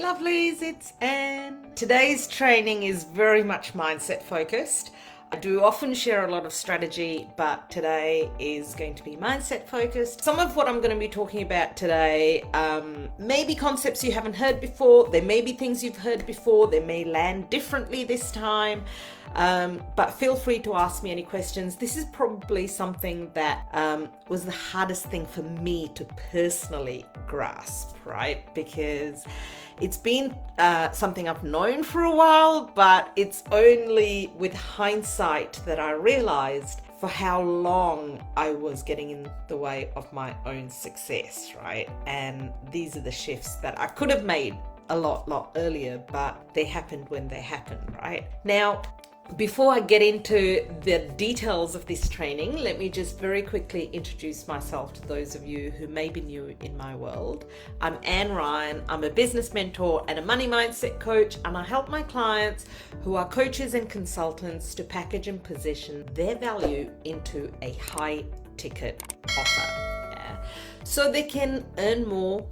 Hey lovelies, it's Anne. Today's training is very much mindset focused. I do often share a lot of strategy, but today is going to be mindset focused. Some of what I'm going to be talking about today may be concepts you haven't heard before. There may be things you've heard before. They may land differently this time. But feel free to ask me any questions. This is probably something that was the hardest thing for me to personally grasp, right? Because it's been something I've known for a while, but it's only with hindsight that I realized for how long I was getting in the way of my own success, right? And these are the shifts that I could have made a lot earlier, but they happened when they happened, right? Now, before I get into the details of this training, let me just very quickly introduce myself to those of you who may be new in my world. I'm Anne Ryan. I'm a business mentor and a money mindset coach, and I help my clients who are coaches and consultants to package and position their value into a high ticket offer. So they can earn more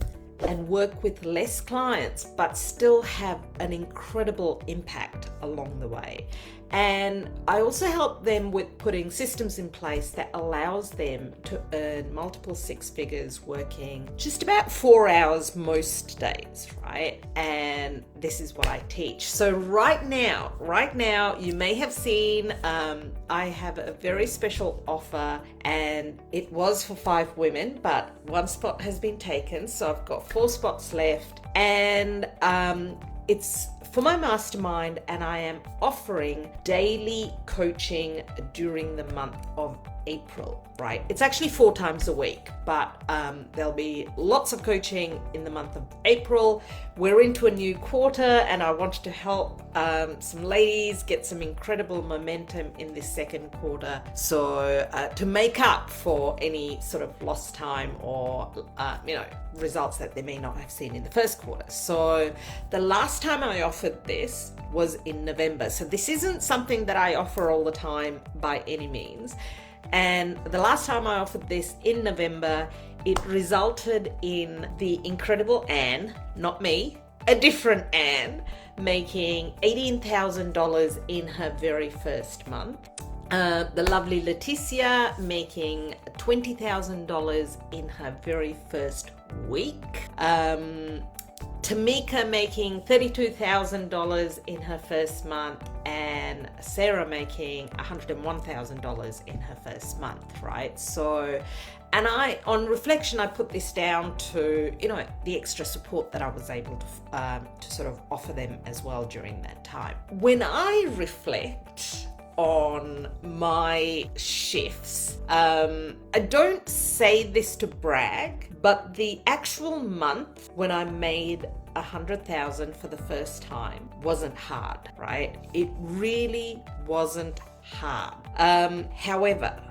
and work with less clients, but still have an incredible impact along the way. And I also help them with putting systems in place that allows them to earn multiple six figures working just about 4 hours most days, right? And this is what I teach. So right now, you may have seen I have a very special offer, and it was for 5 women, but 1 spot has been taken. So I've got 4 spots left, and it's for my mastermind, and I am offering daily coaching during the month of April, right? It's actually 4 times a week, but there'll be lots of coaching in the month of April. We're into a new quarter, and I wanted to help some ladies get some incredible momentum in this second quarter. So to make up for any sort of lost time or, results that they may not have seen in the first quarter. So the last time I offered this was in November. So this isn't something that I offer all the time by any means. And the last time I offered this in November, it resulted in the incredible Anne, not me, a different Anne, making $18,000 in her very first month. The lovely Leticia making $20,000 in her very first week. Tamika making $32,000 in her first month, and Sarah making $101,000 in her first month, right? So, and on reflection, I put this down to, the extra support that I was able to sort of offer them as well during that time. When I reflect on my shifts, I don't say this to brag, but the actual month when I made $100,000 for the first time wasn't hard, right? It really wasn't hard. However,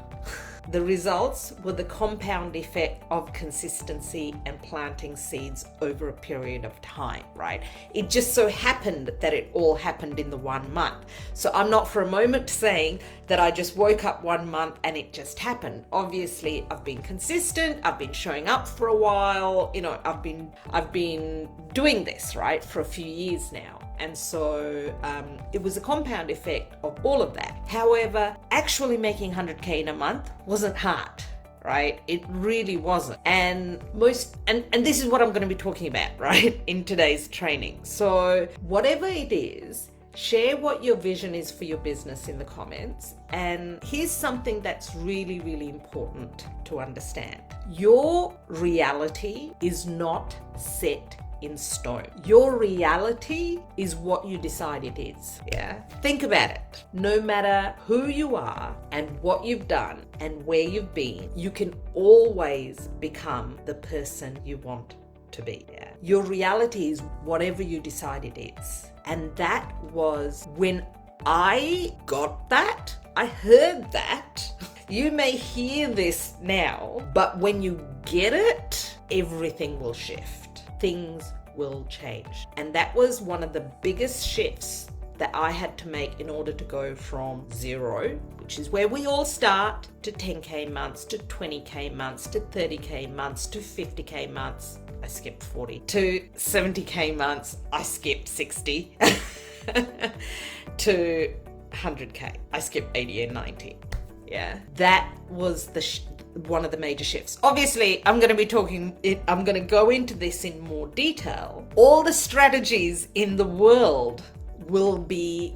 the results were the compound effect of consistency and planting seeds over a period of time, right? It just so happened that it all happened in the 1 month. So I'm not for a moment saying that I just woke up 1 month and it just happened. Obviously, I've been consistent. I've been showing up for a while. I've been doing this, right, for a few years now. And so it was a compound effect of all of that. However, actually making 100K in a month wasn't hard, right? It really wasn't. And this is what I'm going to be talking about, right, in today's training. So whatever it is, share what your vision is for your business in the comments. And here's something that's really, really important to understand. Your reality is not set in stone. Your reality is what you decide it is. Yeah. Think about it. No matter who you are and what you've done and where you've been, you can always become the person you want to be. Yeah. Your reality is whatever you decide it is. And that was when I got that, I heard that. You may hear this now, but when you get it, everything will shift. Things will change. And that was one of the biggest shifts that I had to make in order to go from zero, which is where we all start, to 10K months, to 20K months, to 30K months, to 50K months. I skipped 40. To 70K months. I skipped 60. To 100K. I skipped 80 and 90. Yeah. That was one of the major shifts. Obviously, I'm going to go into this in more detail. All the strategies in the world will be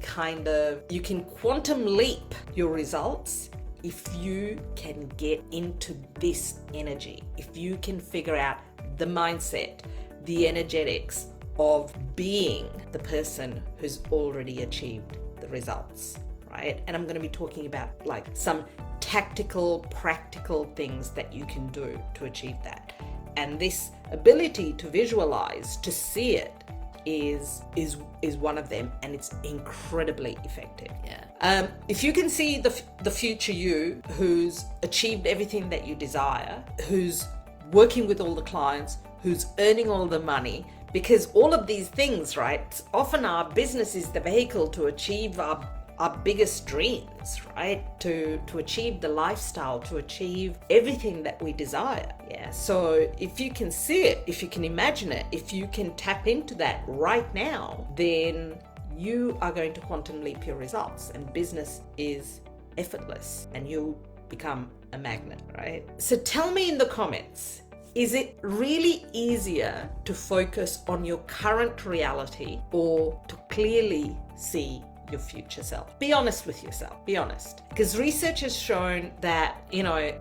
you can quantum leap your results if you can get into this energy, if you can figure out the mindset, the energetics of being the person who's already achieved the results, right? And I'm going to be talking about like some tactical, practical things that you can do to achieve that. And this ability to visualize, to see it, is one of them, and it's incredibly effective. Yeah. If you can see the future you, who's achieved everything that you desire, who's working with all the clients, who's earning all the money, because all of these things, right? Often our business is the vehicle to achieve our biggest dreams, right? To achieve the lifestyle, to achieve everything that we desire. Yeah. So if you can see it, if you can imagine it, if you can tap into that right now, then you are going to quantum leap your results, and business is effortless, and you'll become a magnet, right? So tell me in the comments, is it really easier to focus on your current reality or to clearly see your future self? Be honest with yourself. Be honest. Because research has shown that,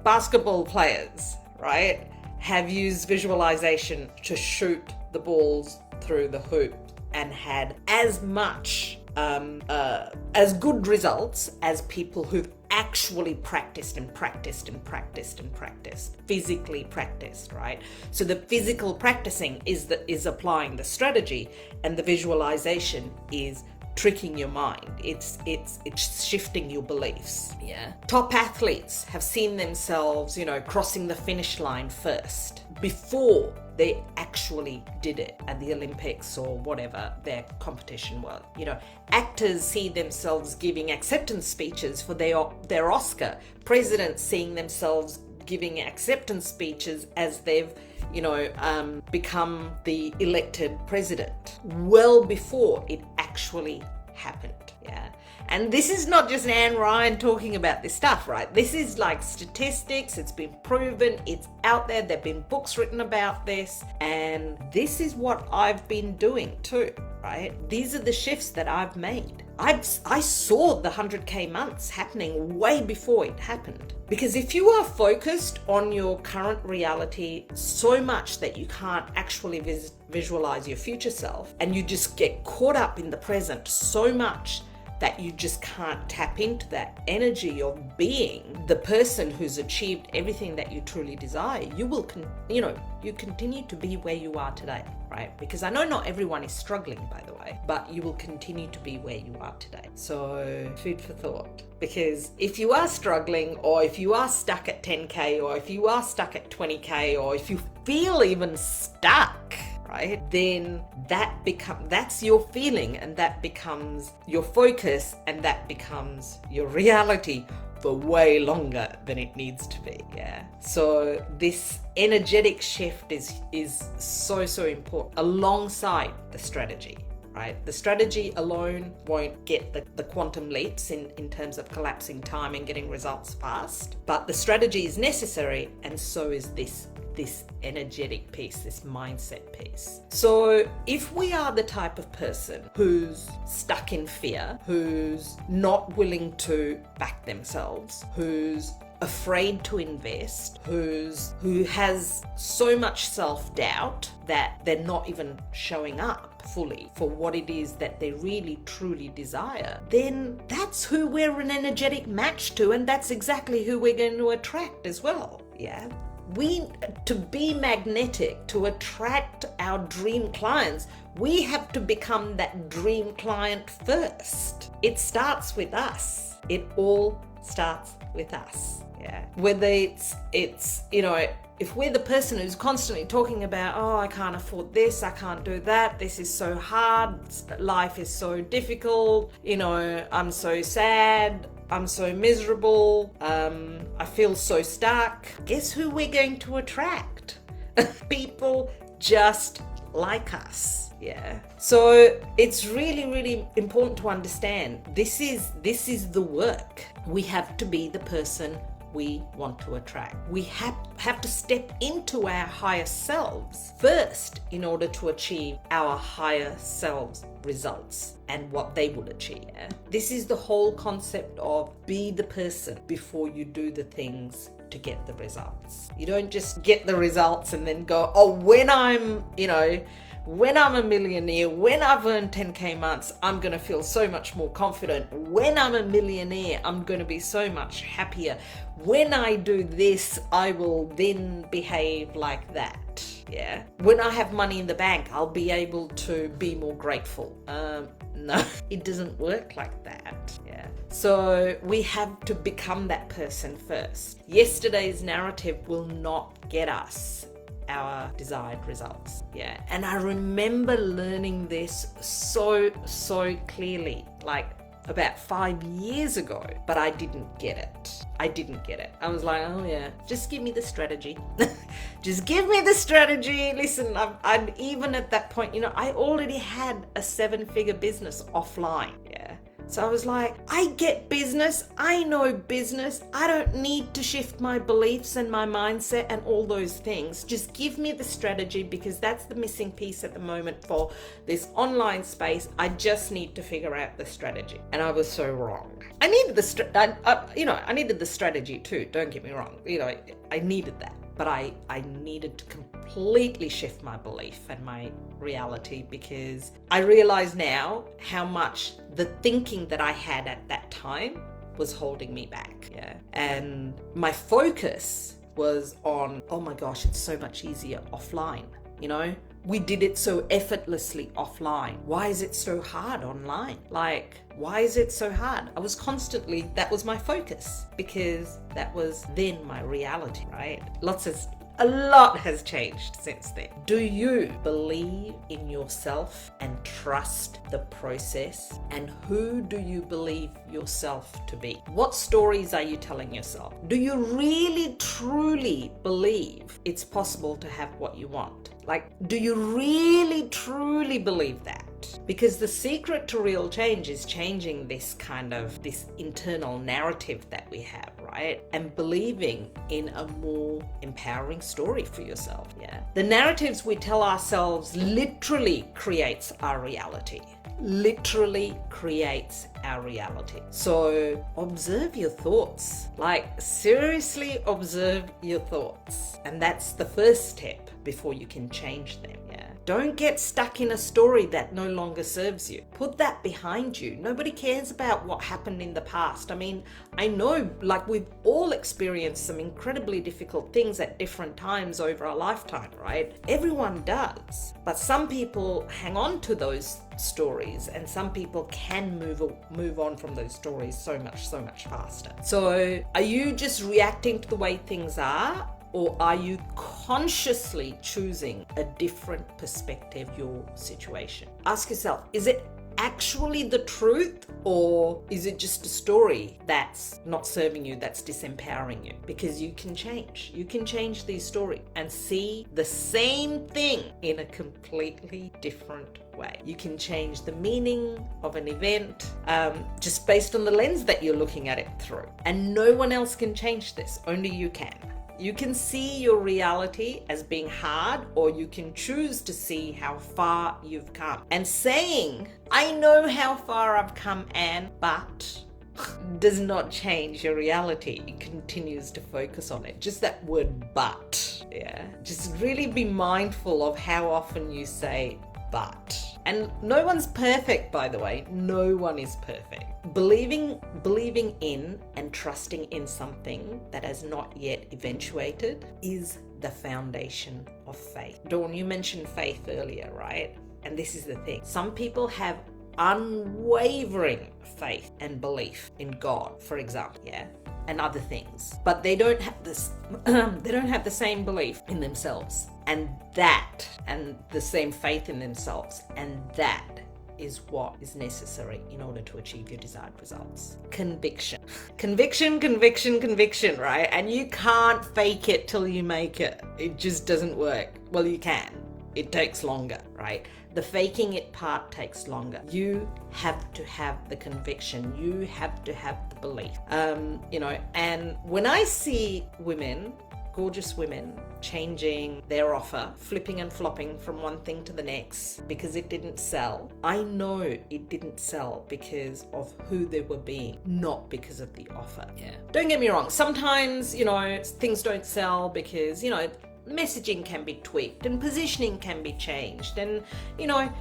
basketball players, right, have used visualization to shoot the balls through the hoop and had as much, as good results as people who've actually practiced, physically practiced, right? So the physical practicing is applying the strategy, and the visualization is tricking your mind. It's shifting your beliefs. Yeah. Top athletes have seen themselves, crossing the finish line first before they actually did it at the Olympics or whatever their competition was. Actors see themselves giving acceptance speeches for their Oscar. Presidents seeing themselves giving acceptance speeches as they've become the elected president, well before it actually happened. Yeah. And this is not just Anne Ryan talking about this stuff, right? This is like statistics. It's been proven. It's out there. There've been books written about this. And this is what I've been doing too, right? These are the shifts that I've made. I saw the 100K months happening way before it happened. Because if you are focused on your current reality so much that you can't actually visualize your future self, and you just get caught up in the present so much that you just can't tap into that energy of being the person who's achieved everything that you truly desire, you will you continue to be where you are today, right? Because I know not everyone is struggling, by the way, but you will continue to be where you are today. So food for thought. Because if you are struggling, or if you are stuck at 10K, or if you are stuck at 20K, or if you feel even stuck, right, then that's your feeling, and that becomes your focus, and that becomes your reality for way longer than it needs to be. Yeah. So this energetic shift is so important alongside the strategy. Right? The strategy alone won't get the quantum leaps in terms of collapsing time and getting results fast, but the strategy is necessary, and so is this energetic piece, this mindset piece. So if we are the type of person who's stuck in fear, who's not willing to back themselves, who's afraid to invest, who has so much self-doubt that they're not even showing up fully for what it is that they really truly desire, then that's who we're an energetic match to, and that's exactly who we're going to attract as well. Yeah. To be magnetic, to attract our dream clients, we have to become that dream client first. It starts with us. It all starts with us. Yeah. Whether it's if we're the person who's constantly talking about, oh, I can't afford this, I can't do that, this is so hard, life is so difficult, I'm so sad, I'm so miserable. I feel so stuck. Guess who we're going to attract? People just like us. Yeah. So it's really, really important to understand this is the work. We have to be the person we want to attract. We have to step into our higher selves first in order to achieve our higher selves results and what they will achieve. Yeah? This is the whole concept of be the person before you do the things to get the results. You don't just get the results and then go, oh, when I'm a millionaire, when I've earned 10K months, I'm going to feel so much more confident. When I'm a millionaire, I'm going to be so much happier. When I do this, I will then behave like that. Yeah. When I have money in the bank, I'll be able to be more grateful. No, it doesn't work like that. Yeah. So we have to become that person first. Yesterday's narrative will not get us our desired results. Yeah. And I remember learning this so clearly, like about 5 years ago, but I didn't get it. I was like, oh yeah, just give me the strategy. Just give me the strategy. Listen, I'm even at that point, I already had a 7-figure business offline. Yeah. So I was like, I get business. I know business. I don't need to shift my beliefs and my mindset and all those things. Just give me the strategy, because that's the missing piece at the moment for this online space. I just need to figure out the strategy. And I was so wrong. I needed I needed the strategy too. Don't get me wrong. I needed that. But I needed to completely shift my belief and my reality, because I realize now how much the thinking that I had at that time was holding me back. Yeah. And my focus was on, oh my gosh, it's so much easier offline. We did it so effortlessly offline. Why is it so hard online? Why is it so hard? That was my focus, because that was then my reality, right? A lot has changed since then. Do you believe in yourself and trust the process? And who do you believe yourself to be? What stories are you telling yourself? Do you really, truly believe it's possible to have what you want? Do you really, truly believe that? Because the secret to real change is changing this internal narrative that we have, right? And believing in a more empowering story for yourself. Yeah. The narratives we tell ourselves literally creates our reality. So observe your thoughts. Seriously observe your thoughts. And that's the first step before you can change them. Yeah. Don't get stuck in a story that no longer serves you. Put that behind you. Nobody cares about what happened in the past. I know we've all experienced some incredibly difficult things at different times over a lifetime, right? Everyone does. But some people hang on to those stories, and some people can move on from those stories so much faster. So are you just reacting to the way things are? Or are you consciously choosing a different perspective of your situation? Ask yourself, is it actually the truth, or is it just a story that's not serving you, that's disempowering you? Because you can change these stories and see the same thing in a completely different way. You can change the meaning of an event just based on the lens that you're looking at it through. And no one else can change this, only you can. You can see your reality as being hard, or you can choose to see how far you've come. And saying, I know how far I've come, but does not change your reality. It continues to focus on it. Just that word but. Yeah. Just really be mindful of how often you say but. And no one's perfect, by the way. No one is perfect. Believing in and trusting in something that has not yet eventuated is the foundation of faith. Dawn, you mentioned faith earlier, right? And this is the thing. Some people have unwavering faith and belief in God, for example, yeah, and other things, but they don't have this. They don't have the same belief in themselves, and the same faith in themselves, and that is what is necessary in order to achieve your desired results. Conviction. Conviction, right? And you can't fake it till you make it. It just doesn't work. Well, you can. It takes longer, right? The faking it part takes longer. You have to have the conviction. You have to have the belief. And when I see women, gorgeous women, changing their offer, flipping and flopping from one thing to the next because it didn't sell, I know it didn't sell because of who they were being, not because of the offer. Yeah. Don't get me wrong. Sometimes, things don't sell because, messaging can be tweaked and positioning can be changed and,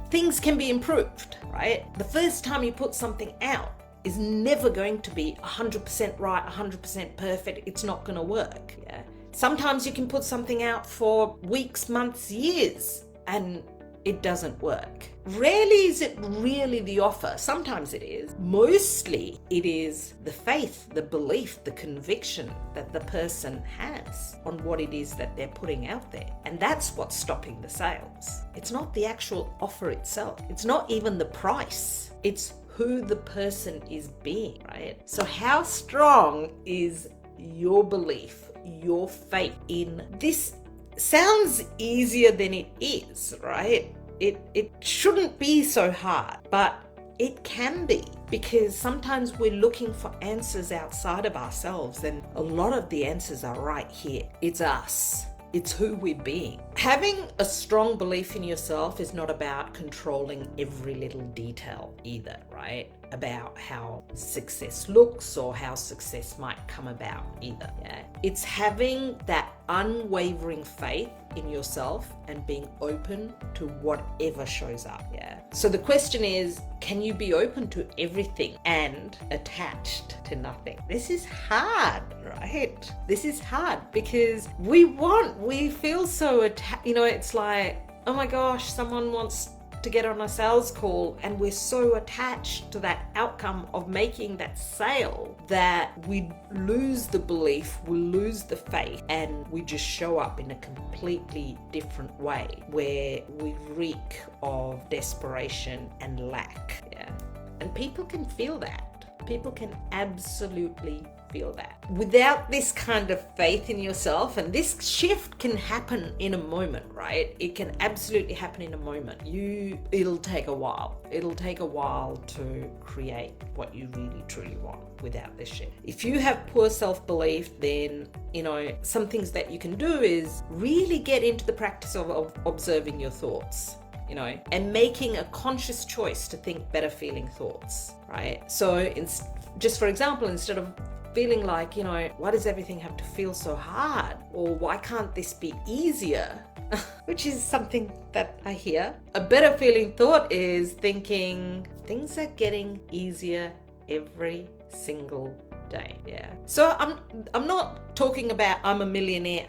things can be improved, right? The first time you put something out is never going to be 100% right, 100% perfect. It's not going to work. Yeah. Sometimes you can put something out for weeks, months, years, and it doesn't work. Rarely is it really the offer. Sometimes it is. Mostly it is the faith, the belief, the conviction that the person has on what it is that they're putting out there. And that's what's stopping the sales. It's not the actual offer itself. It's not even the price. It's who the person is being, right? So how strong is your belief, your faith in this? Sounds easier than it is, right? It shouldn't be so hard, but it can be, because sometimes we're looking for answers outside of ourselves, and a lot of the answers are right here. It's us. It's who we're being. Having a strong belief in yourself is not about controlling every little detail either, right? About how success looks or how success might come about either. Yeah. It's having that unwavering faith in yourself and being open to whatever shows up. Yeah. So the question is, can you be open to everything and attached to nothing? This is hard, right? This is hard because we feel so attached. It's like, oh my gosh, someone wants to get on a sales call and we're so attached to that outcome of making that sale that we lose the belief, we lose the faith, and we just show up in a completely different way where we reek of desperation and lack. Yeah. And people can feel that. People can absolutely feel that. Without this kind of faith in yourself, and this shift can happen in a moment, right? It can absolutely happen in a moment. It'll take a while. It'll take a while to create what you really truly want without this shift. If you have poor self-belief, then, some things that you can do is really get into the practice of observing your thoughts. And making a conscious choice to think better feeling thoughts, right? So just for example, instead of feeling like, why does everything have to feel so hard? Or why can't this be easier? Which is something that I hear. A better feeling thought is thinking things are getting easier every single day. Yeah. So I'm not talking about I'm a millionaire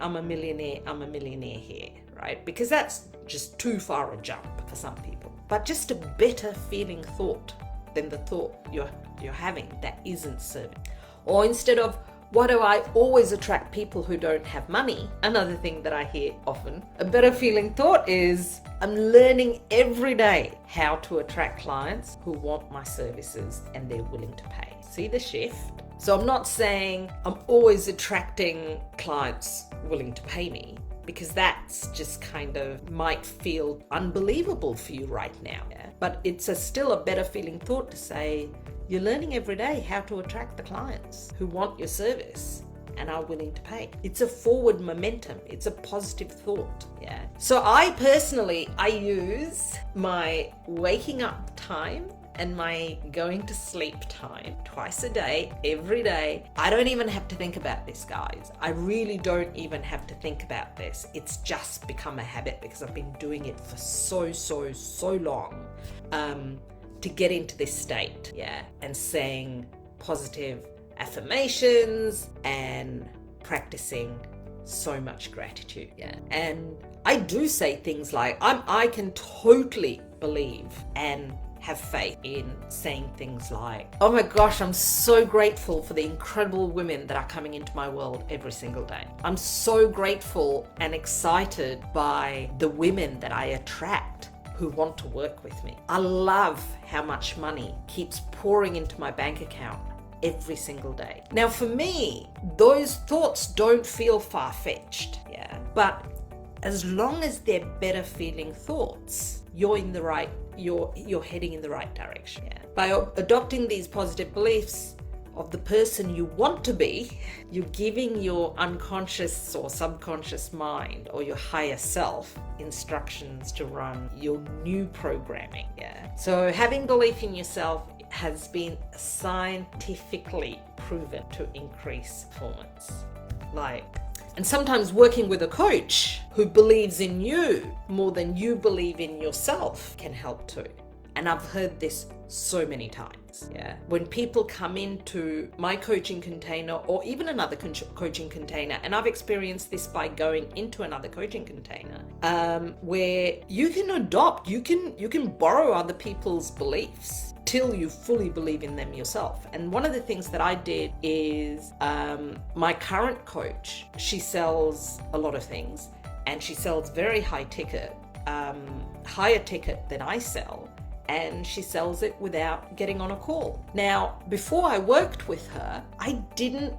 here, right? Because that's just too far a jump for some people. But just a better feeling thought than the thought you're having that isn't serving. Or instead of, why do I always attract people who don't have money? Another thing that I hear often. A better feeling thought is, I'm learning every day how to attract clients who want my services and they're willing to pay. See the shift? So I'm not saying I'm always attracting clients willing to pay me, because that's just kind of might feel unbelievable for you right now. Yeah? But it's still a better feeling thought to say, you're learning every day how to attract the clients who want your service and are willing to pay. It's a forward momentum. It's a positive thought. Yeah. So I use my waking up time and my going to sleep time twice a day, every day. I don't even have to think about this, guys. I really don't even have to think about this. It's just become a habit because I've been doing it for so long. To get into this state, yeah, and saying positive affirmations and practicing so much gratitude, yeah. And I do say things like, I can totally believe and have faith in saying things like, oh my gosh, I'm so grateful for the incredible women that are coming into my world every single day. I'm so grateful and excited by the women that I attract who want to work with me. I love how much money keeps pouring into my bank account every single day. Now, for me, those thoughts don't feel far-fetched, yeah? But as long as they're better feeling thoughts, you're heading in the right direction. Yeah? By adopting these positive beliefs of the person you want to be, you're giving your unconscious or subconscious mind or your higher self instructions to run your new programming. Yeah. So having belief in yourself has been scientifically proven to increase performance. And sometimes working with a coach who believes in you more than you believe in yourself can help too. And I've heard this so many times. Yeah. When people come into my coaching container or even another coaching container, and I've experienced this by going into another coaching container, where you can borrow other people's beliefs till you fully believe in them yourself. And one of the things that I did is my current coach, she sells a lot of things and she sells very high ticket, higher ticket than I sell. And she sells it without getting on a call. Now, before I worked with her, I didn't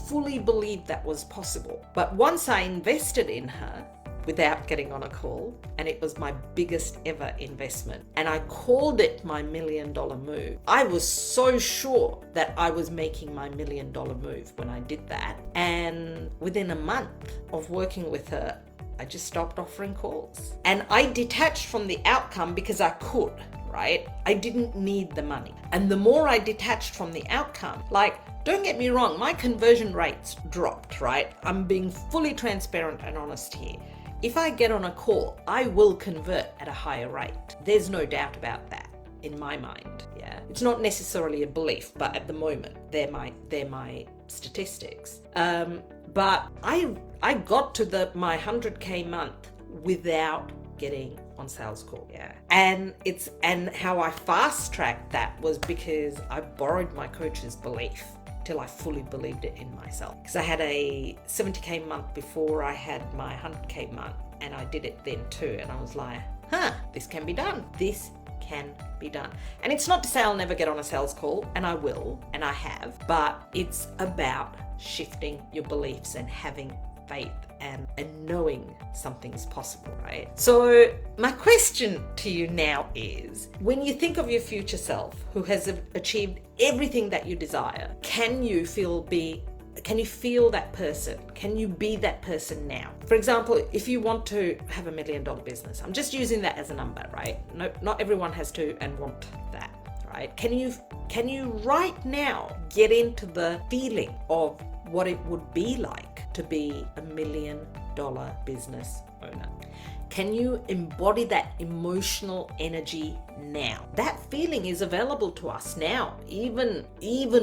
fully believe that was possible. But once I invested in her without getting on a call, and it was my biggest ever investment, and I called it my $1 million move, I was so sure that I was making my $1 million move when I did that. And within a month of working with her, I just stopped offering calls. And I detached from the outcome because I could, right? I didn't need the money. And the more I detached from the outcome, don't get me wrong, my conversion rates dropped, right? I'm being fully transparent and honest here. If I get on a call, I will convert at a higher rate. There's no doubt about that in my mind, yeah? It's not necessarily a belief, but at the moment, they're my statistics. But I got to my 100K month without getting on sales call. Yeah. And how I fast tracked that was because I borrowed my coach's belief till I fully believed it in myself. Because I had a 70K month before I had my 100K month, and I did it then too. And I was like, this can be done. This can be done. And it's not to say I'll never get on a sales call, and I will, and I have, but it's about shifting your beliefs and having faith and knowing something's possible, right? So my question to you now is, when you think of your future self who has achieved everything that you desire, can you feel that person? Can you be that person now? For example, if you want to have $1 million business, I'm just using that as a number, right? No, not everyone has to and want that, right? Can you right now get into the feeling of what it would be like to be $1 million business owner? Can you embody that emotional energy now? That feeling is available to us now, even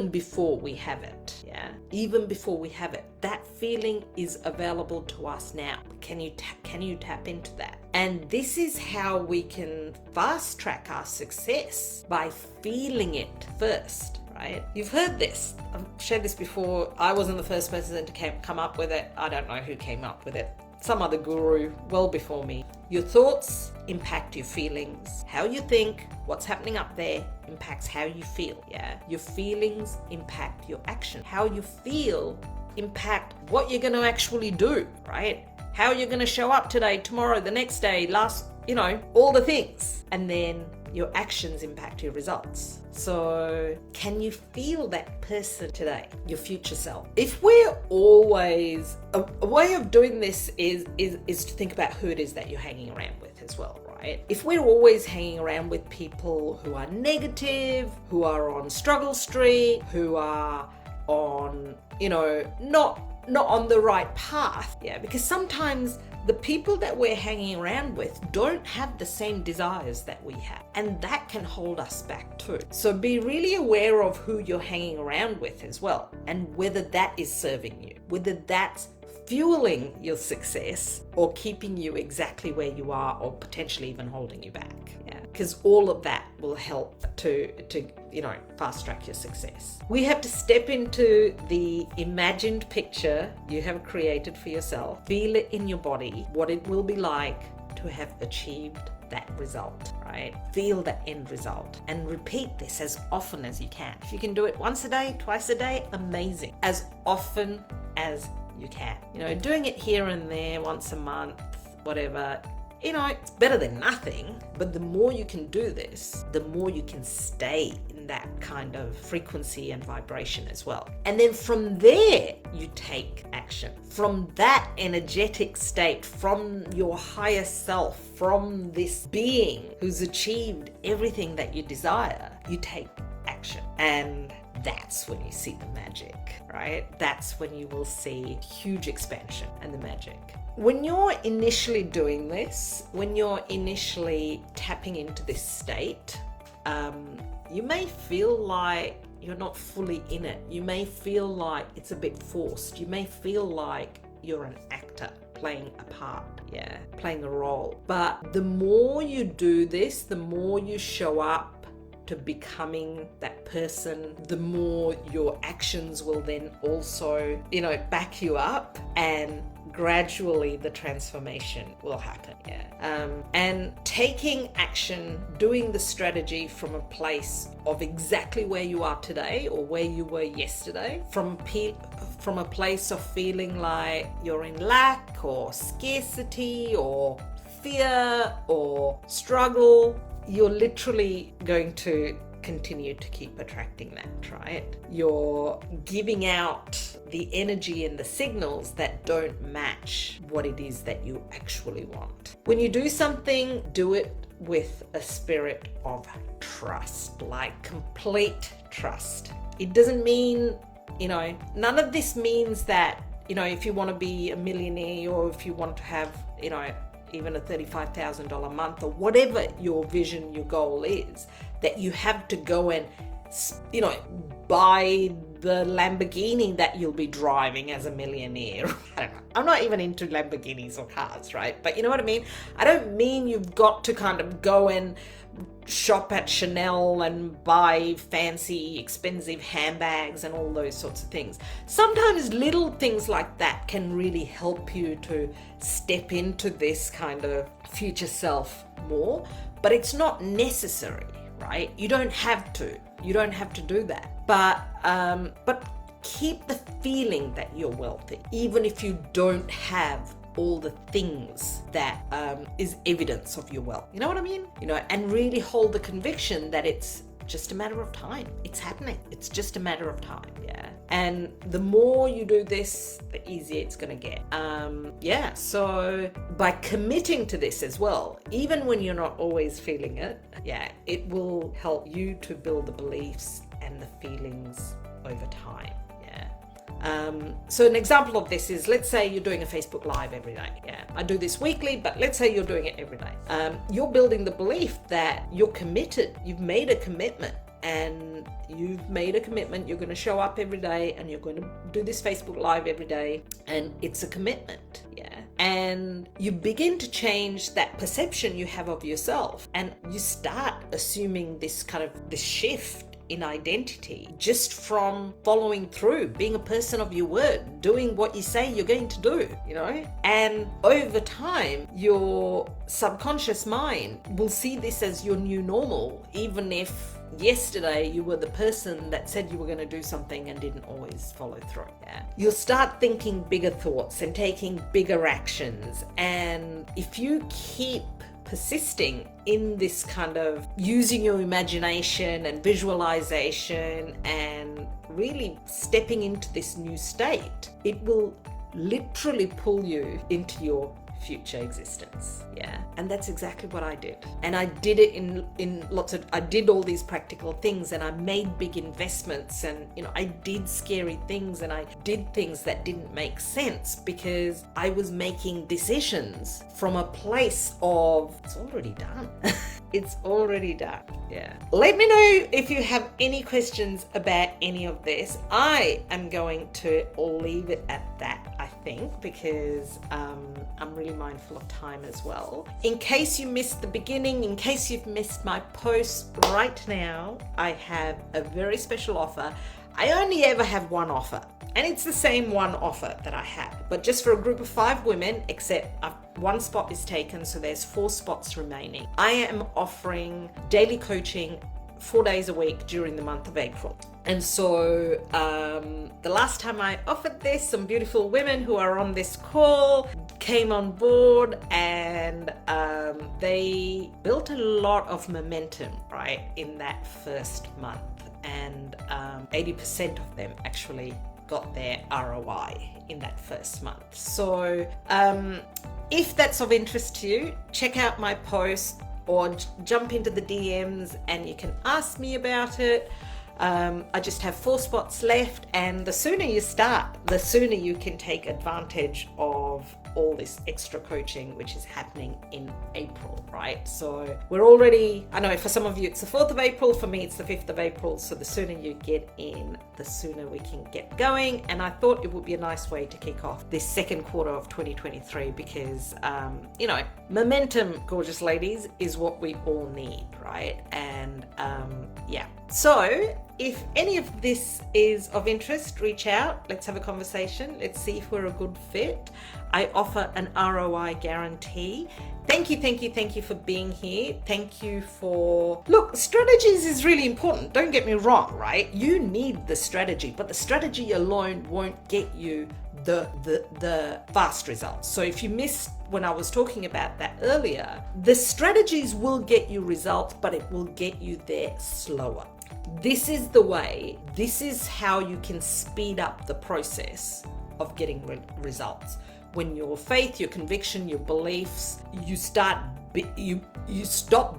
before we have it. Yeah, even before we have it, that feeling is available to us now. Can you tap into that? And this is how we can fast track our success, by feeling it first. Right? You've heard this. I've shared this before. I wasn't the first person to come up with it. I don't know who came up with it. Some other guru well before me. Your thoughts impact your feelings. How you think, what's happening up there impacts how you feel. Yeah. Your feelings impact your action. How you feel impact what you're going to actually do, right? How you're going to show up today, tomorrow, the next day, all the things. And then your actions impact your results. So can you feel that person today, your future self? If we're always, a way of doing this is to think about who it is that you're hanging around with as well, right? If we're always hanging around with people who are negative, who are on struggle street, who are on, not on the right path, yeah, because sometimes the people that we're hanging around with don't have the same desires that we have, and that can hold us back too. So be really aware of who you're hanging around with as well, and whether that is serving you, whether that's fueling your success or keeping you exactly where you are, or potentially even holding you back. Yeah, because all of that will help to fast track your success. We have to step into the imagined picture you have created for yourself, feel it in your body, what it will be like to have achieved that result, right? Feel the end result and repeat this as often as you can. If you can do it once a day, twice a day, amazing. As often as you can. Doing it here and there, once a month, whatever, it's better than nothing. But the more you can do this, the more you can stay in that kind of frequency and vibration as well. And then from there, you take action. From that energetic state, from your higher self, from this being who's achieved everything that you desire, you take action. And that's when you see the magic, right? That's when you will see huge expansion and the magic. When you're initially doing this, when you're initially tapping into this state, you may feel like you're not fully in it. You may feel like it's a bit forced. You may feel like you're an actor playing a part, playing a role. But the more you do this, the more you show up to becoming that person, the more your actions will then also, back you up, and gradually the transformation will happen. And taking action, doing the strategy from a place of exactly where you are today or where you were yesterday, from a place of feeling like you're in lack or scarcity or fear or struggle, you're literally going to continue to keep attracting that, right? You're giving out the energy and the signals that don't match what it is that you actually want. When you do something, do it with a spirit of trust, like complete trust. It doesn't mean, none of this means that, if you want to be a millionaire or if you want to have, even a $35,000 a month or whatever your vision, your goal is, that you have to go and, buy the Lamborghini that you'll be driving as a millionaire. I don't know. I'm not even into Lamborghinis or cars, right? But you know what I mean? I don't mean you've got to kind of go and shop at Chanel and buy fancy, expensive handbags and all those sorts of things. Sometimes little things like that can really help you to step into this kind of future self more, but it's not necessary, right? You don't have to. You don't have to do that. But keep the feeling that you're wealthy, even if you don't have all the things that is evidence of your wealth. You know what I mean? And really hold the conviction that it's just a matter of time. It's happening. It's just a matter of time. And the more you do this, the easier it's going to get. So by committing to this as well, even when you're not always feeling it, it will help you to build the beliefs and the feelings over time. So an example of this is, let's say you're doing a Facebook Live every day. I do this weekly, but let's say you're doing it every day. You're building the belief that you're committed. You've made a commitment. And you've made a commitment, you're going to show up every day and you're going to do this Facebook Live every day, and it's a commitment, and you begin to change that perception you have of yourself, and you start assuming this shift in identity just from following through, being a person of your word, doing what you say you're going to do, and over time your subconscious mind will see this as your new normal, even if yesterday you were the person that said you were going to do something and didn't always follow through. You'll start thinking bigger thoughts and taking bigger actions, and if you keep persisting in this kind of using your imagination and visualization and really stepping into this new state, it will literally pull you into your future existence. And that's exactly what I did. And I did it in I did all these practical things, and I made big investments, and I did scary things, and I did things that didn't make sense because I was making decisions from a place of it's already done. It's already done. Let me know if you have any questions about any of this. I am going to leave it at that, I think, because I'm really mindful of time as well. In case you missed the beginning, in case you've missed my post, right now I have a very special offer. I only ever have one offer. And it's the same one offer that I had, but just for a group of 5 women, except one spot is taken, so there's 4 spots remaining. I am offering daily coaching 4 days a week during the month of April. And so the last time I offered this, some beautiful women who are on this call came on board, and they built a lot of momentum, right, in that first month. And 80% of them actually got their ROI in that first month. So if that's of interest to you, check out my post or jump into the DMs and you can ask me about it. I just have 4 spots left, and the sooner you start, the sooner you can take advantage of all this extra coaching which is happening in April, right? So we're already, I know for some of you it's the 4th of April, for me it's the 5th of April, so the sooner you get in, the sooner we can get going. And I thought it would be a nice way to kick off this second quarter of 2023 because, you know, momentum, gorgeous ladies, is what we all need, right? And yeah, so if any of this is of interest, reach out. Let's have a conversation. Let's see if we're a good fit. I offer an ROI guarantee. Thank you for being here. Thank you for... Look, strategies is really important. Don't get me wrong, right? You need the strategy, but the strategy alone won't get you the fast results. So if you missed when I was talking about that earlier, the strategies will get you results, but it will get you there slower. This is the way, this is how you can speed up the process of getting results. When your faith, your conviction, your beliefs, you stop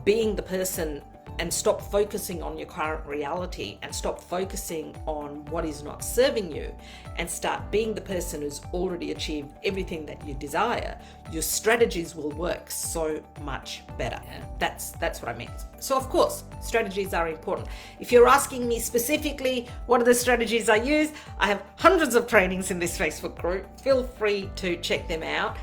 being the person and stop focusing on your current reality and stop focusing on what is not serving you and start being the person who's already achieved everything that you desire, your strategies will work so much better. That's what I mean. So of course, strategies are important. If you're asking me specifically, what are the strategies I use? I have hundreds of trainings in this Facebook group. Feel free to check them out.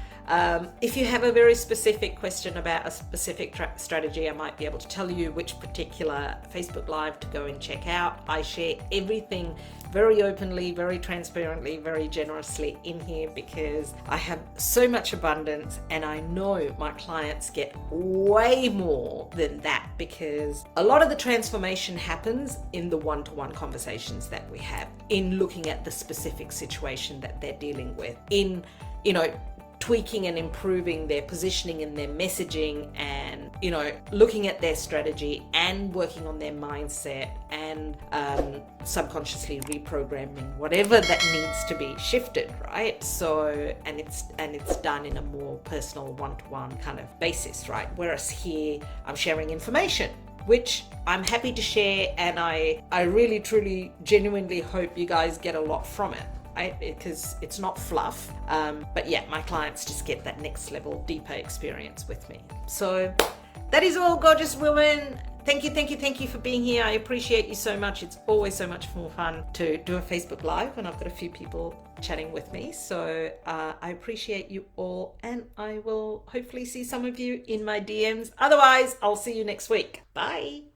If you have a very specific question about a specific strategy, I might be able to tell you which particular Facebook Live to go and check out. I share everything very openly, very transparently, very generously in here because I have so much abundance and I know my clients get way more than that because a lot of the transformation happens in the one-to-one conversations that we have, in looking at the specific situation that they're dealing with, in, you know, tweaking and improving their positioning and their messaging and, you know, looking at their strategy and working on their mindset and subconsciously reprogramming whatever that needs to be shifted, right? So, and it's done in a more personal one-to-one kind of basis, right? Whereas here I'm sharing information which I'm happy to share, and I really, truly, genuinely hope you guys get a lot from it. Because it's not fluff, but yeah, my clients just get that next level, deeper experience with me. So that is all, gorgeous women. Thank you for being here. I appreciate you so much. It's always so much more fun to do a Facebook Live when I've got a few people chatting with me. So I appreciate you all, and I will hopefully see some of you in my DMs. Otherwise, I'll see you next week. Bye.